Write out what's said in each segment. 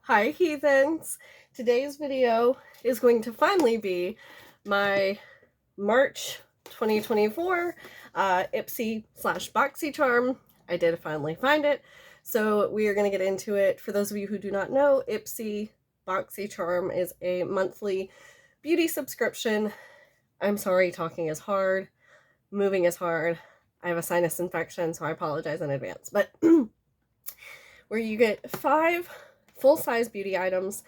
Hi heathens! Today's video is going to finally be my March 2024 Ipsy / Boxycharm. I did finally find it, so we are going to get into it. For those of you who do not know, Ipsy Boxycharm is a monthly beauty subscription. I'm sorry, talking is hard, moving is hard. I have a sinus infection, so I apologize in advance, but where you get 5 full-size beauty items.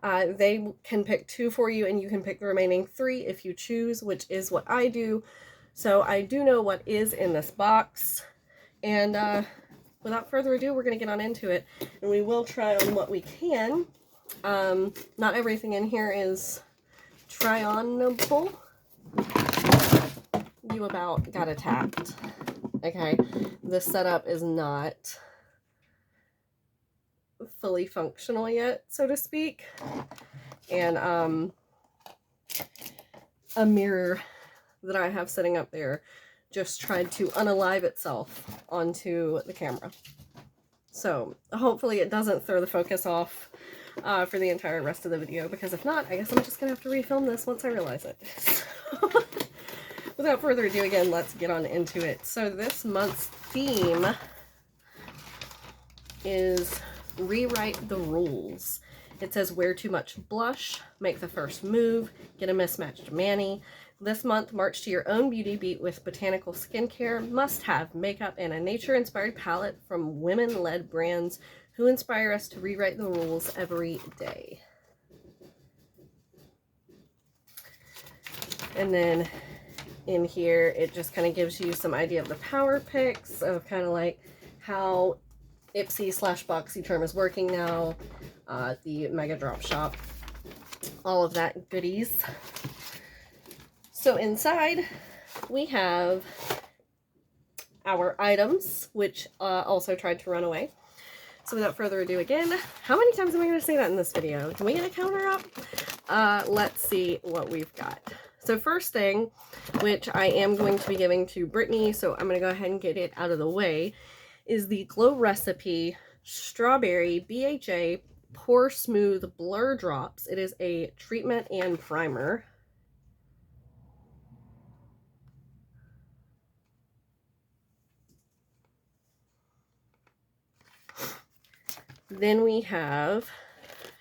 They can pick 2 for you, and you can pick the remaining 3 if you choose, which is what I do. So I do know what is in this box, and without further ado, we're going to get on into it, and we will try on what we can. Not everything in here is try-onable. You about got attacked. Okay, this setup is not fully functional yet, so to speak, and a mirror that I have sitting up there just tried to unalive itself onto the camera, so hopefully it doesn't throw the focus off for the entire rest of the video, because if not, I guess I'm just gonna have to refilm this once I realize it. So, without further ado, again, let's get on into it. So this month's theme is rewrite the rules. It says wear too much blush, make the first move, get a mismatched mani. This month, march to your own beauty beat with botanical skincare, must-have makeup, and a nature-inspired palette from women-led brands who inspire us to rewrite the rules every day. And then in here, it just kind of gives you some idea of the power picks of kind of like how Ipsy / Boxycharm is working now, the Mega Drop Shop, all of that goodies. So inside we have our items, which also tried to run away. So without further ado, again, how many times am I going to say that in this video? Can we get a counter up? Let's see what we've got. So first thing, which I am going to be giving to Brittany, so I'm going to go ahead and get it out of the way, is the Glow Recipe Strawberry BHA Pore Smooth Blur Drops. It is a treatment and primer. Then we have,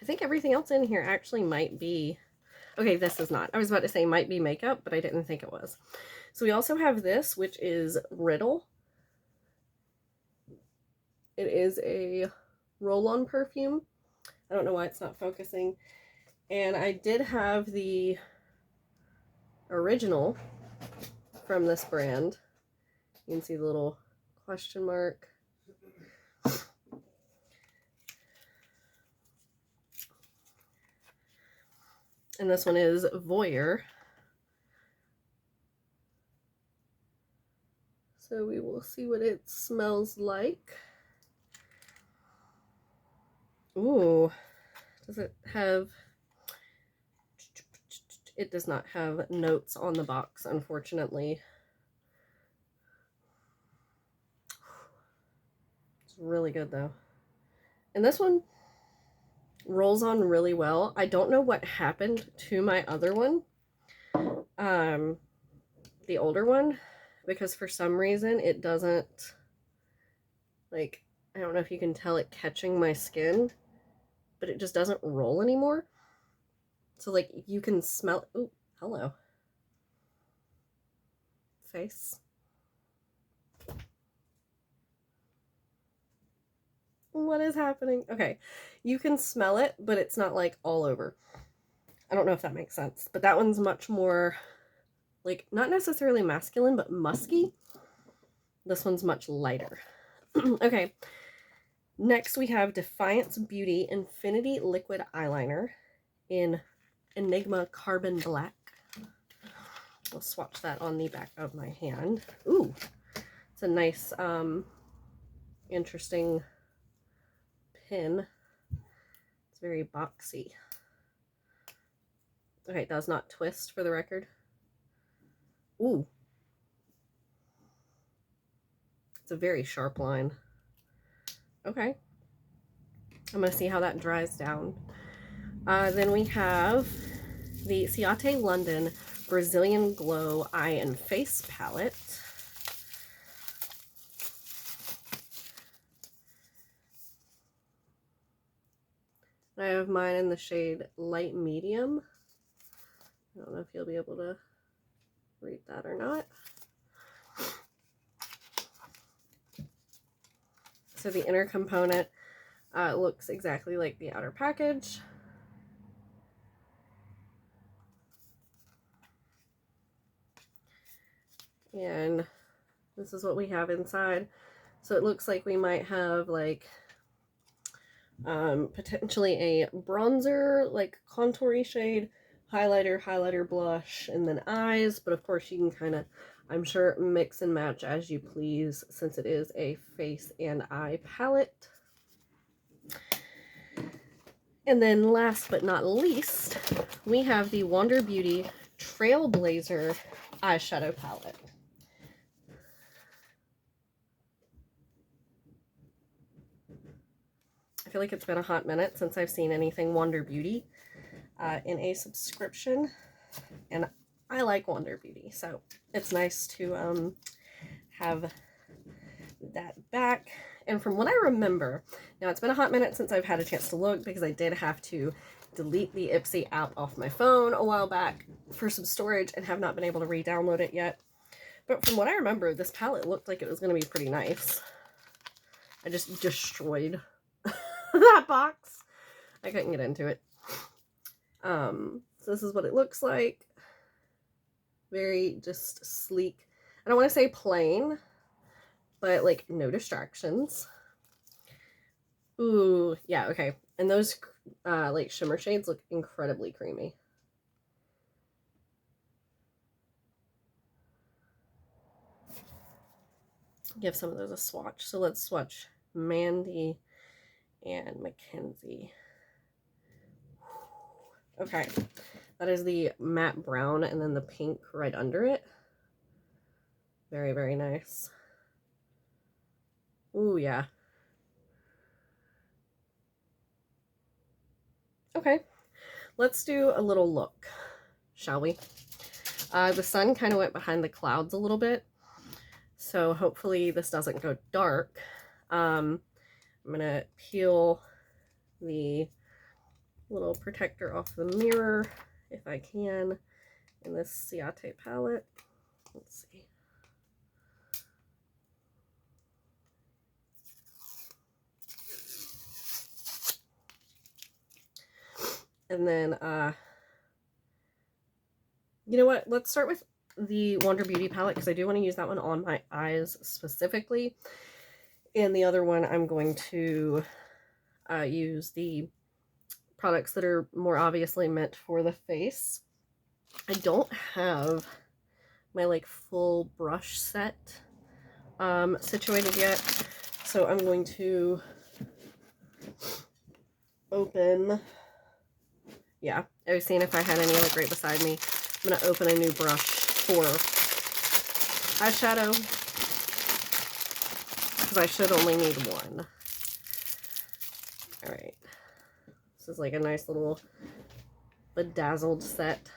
I think everything else in here actually might be, okay, this is not. I was about to say might be makeup, but I didn't think it was. So we also have this, which is Riddle. It is a roll-on perfume. I don't know why it's not focusing. And I did have the original from this brand. You can see the little question mark. And this one is Voyeur. So we will see what it smells like. Ooh, does it have... It does not have notes on the box, unfortunately. It's really good, though. And this one rolls on really well. I don't know what happened to my other one, the older one, because for some reason it doesn't, like, I don't know if you can tell it catching my skin, but it just doesn't roll anymore. So, like, you can smell... Ooh, hello. Face. What is happening? Okay, you can smell it, but it's not, like, all over. I don't know if that makes sense, but that one's much more, like, not necessarily masculine, but musky. This one's much lighter. Okay, next we have Defiance Beauty Infinity Liquid Eyeliner in Enigma Carbon Black. I'll swatch that on the back of my hand. Ooh, it's a nice, interesting pin. It's very boxy. Okay, it does not twist, for the record. Ooh. It's a very sharp line. Okay. I'm going to see how that dries down. Then we have the Ciate London Brazilian Glow Eye and Face Palette. I have mine in the shade Light Medium. I don't know if you'll be able to read that or not. So the inner component looks exactly like the outer package. And this is what we have inside. So it looks like we might have like potentially a bronzer, like contour-y shade, highlighter, blush, and then eyes. But of course you can kind of, I'm sure, mix and match as you please since it is a face and eye palette. And then last but not least, we have the Wander Beauty Trailblazer eyeshadow palette. I feel like it's been a hot minute since I've seen anything Wander Beauty in a subscription, and I like Wander Beauty, so it's nice to have that back. And from what I remember, now it's been a hot minute since I've had a chance to look because I did have to delete the Ipsy app off my phone a while back for some storage and have not been able to re-download it yet. But from what I remember, this palette looked like it was going to be pretty nice. I just destroyed that box. I couldn't get into it. So this is what it looks like. Very just sleek. I don't want to say plain, but like no distractions. Ooh, yeah, okay. And those like shimmer shades look incredibly creamy. Give some of those a swatch. So let's swatch Mandy and Mackenzie. Okay, that is the matte brown and then the pink right under it. Very, very nice. Ooh, yeah. Okay, let's do a little look, shall we? The sun kind of went behind the clouds a little bit, so hopefully this doesn't go dark. I'm gonna peel the little protector off the mirror if I can in this Ciate palette. Let's see. And then you know what, let's start with the Wander Beauty palette because I do want to use that one on my eyes specifically, and the other one I'm going to use the products that are more obviously meant for the face. I don't have my like full brush set situated yet, so I'm going to open, yeah, I was seeing if I had any like right beside me. I'm going to open a new brush for eyeshadow because I should only need one. All right, this is like a nice little bedazzled set.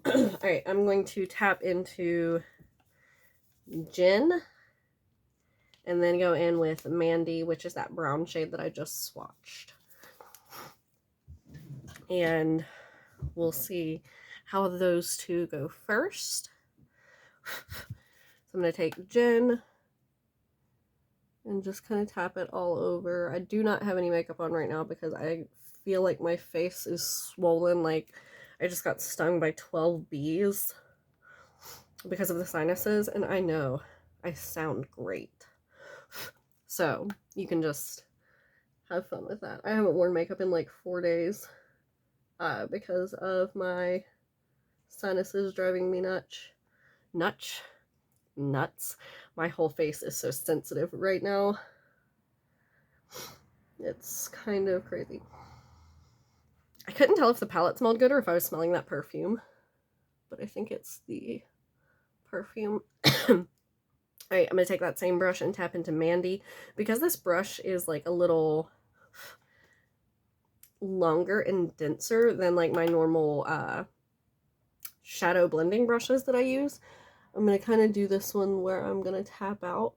All right, I'm going to tap into Gin and then go in with Mandy, which is that brown shade that I just swatched. And we'll see how those two go first. So I'm going to take Gin and just kind of tap it all over. I do not have any makeup on right now because I feel like my face is swollen, like I just got stung by 12 bees because of the sinuses, and I know I sound great. So you can just have fun with that. I haven't worn makeup in like 4 days because of my sinuses driving me nuts. My whole face is so sensitive right now. It's kind of crazy. I couldn't tell if the palette smelled good or if I was smelling that perfume, but I think it's the perfume. Alright, I'm going to take that same brush and tap into Mandy. Because this brush is like a little longer and denser than like my normal shadow blending brushes that I use, I'm going to kind of do this one where I'm going to tap out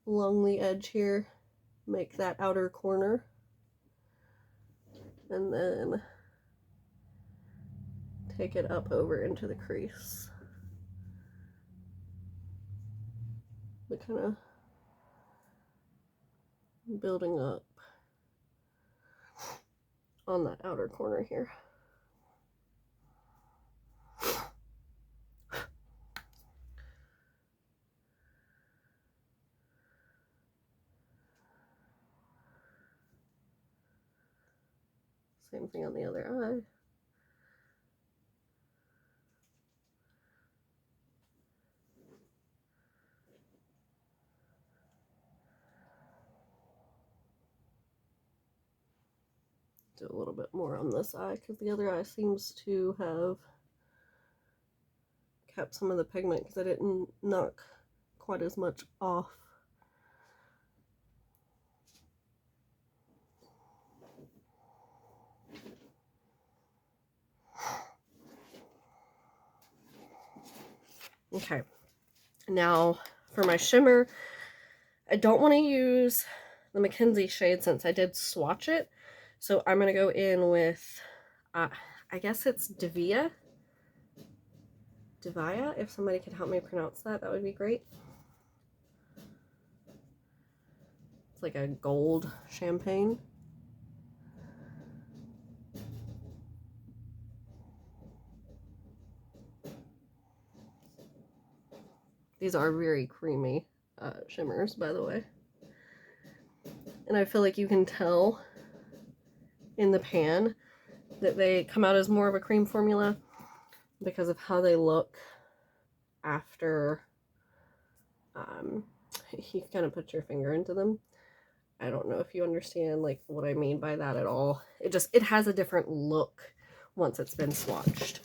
along the edge here, make that outer corner, and then take it up over into the crease. But kind of building up on that outer corner here. Same thing on the other eye. Do a little bit more on this eye because the other eye seems to have kept some of the pigment because I didn't knock quite as much off. Okay, now for my shimmer, I don't want to use the Mackenzie shade since I did swatch it. So I'm going to go in with, I guess it's Devia, if somebody could help me pronounce that, that would be great. It's like a gold champagne. These are very creamy shimmers, by the way. And I feel like you can tell in the pan that they come out as more of a cream formula because of how they look after you kind of put your finger into them. I don't know if you understand like what I mean by that at all. It has a different look once it's been swatched.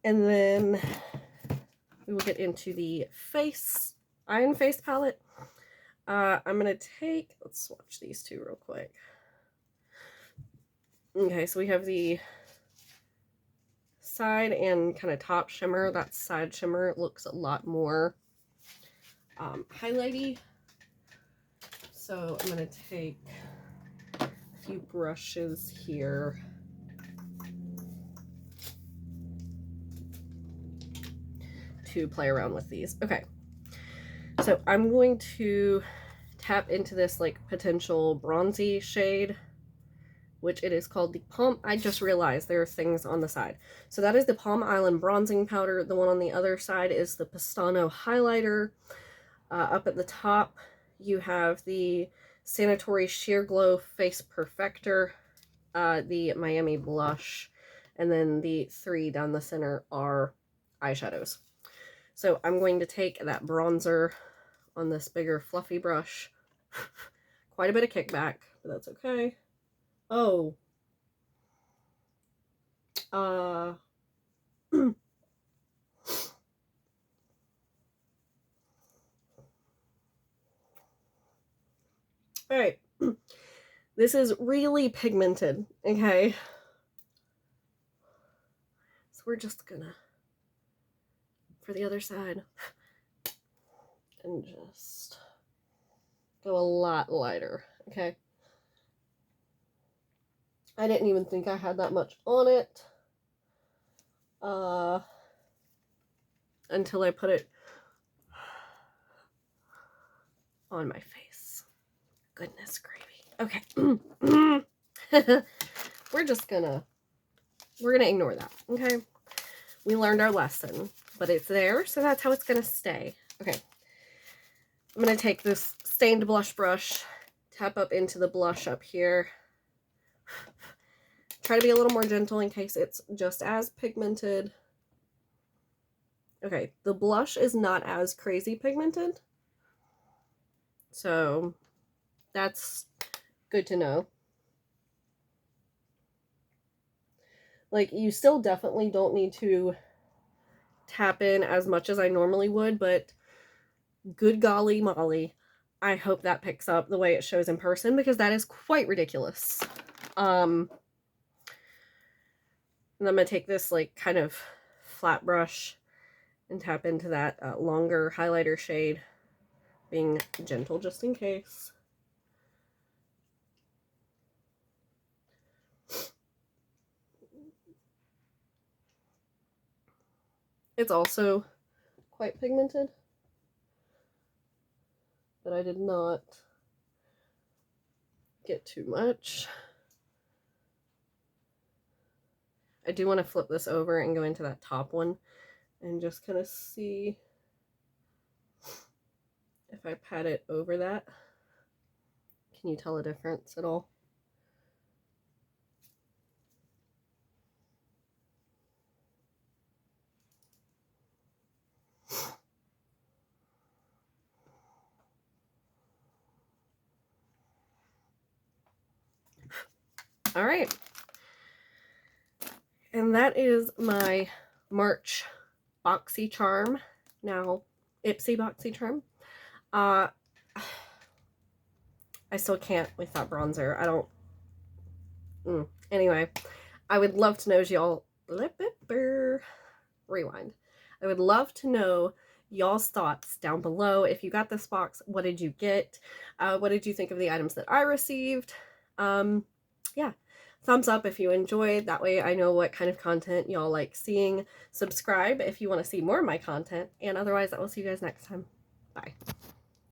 And then we will get into the Iron Face palette. I'm gonna take, let's swatch these two real quick. Okay, so we have the side and kind of top shimmer. That side shimmer looks a lot more highlighty. So I'm gonna take a few brushes here. To play around with these. Okay, so I'm going to tap into this like potential bronzy shade, which it is called the Palm. I just realized there are things on the side. So that is the Palm Island bronzing powder. The one on the other side is the Pistano highlighter. Up at the top, you have the Sanatory Sheer Glow Face Perfector, the Miami blush, and then the three down the center are eyeshadows. So I'm going to take that bronzer on this bigger fluffy brush. Quite a bit of kickback, but that's okay. Oh. Alright. This is really pigmented, okay? So we're just gonna, for the other side, and just go a lot lighter, okay? I didn't even think I had that much on it until I put it on my face. Goodness gravy. Okay. We're gonna ignore that, okay? We learned our lesson, but it's there, so that's how it's gonna stay. Okay. I'm gonna take this stained blush brush, tap up into the blush up here. Try to be a little more gentle in case it's just as pigmented. Okay, the blush is not as crazy pigmented. So that's good to know. Like, you still definitely don't need to tap in as much as I normally would, but good golly molly, I hope that picks up the way it shows in person, because that is quite ridiculous. And I'm going to take this like kind of flat brush and tap into that longer highlighter shade, being gentle just in case. It's also quite pigmented, but I did not get too much. I do want to flip this over and go into that top one and just kind of see if I pat it over that. Can you tell a difference at all? All right. And that is my March Boxycharm, now Ipsy Boxycharm. I still can't with that bronzer. I don't... Anyway, I would love to know y'all... Rewind. I would love to know y'all's thoughts down below. If you got this box, what did you get? What did you think of the items that I received? Yeah. Thumbs up if you enjoyed. That way I know what kind of content y'all like seeing. Subscribe if you want to see more of my content. And otherwise, I will see you guys next time. Bye.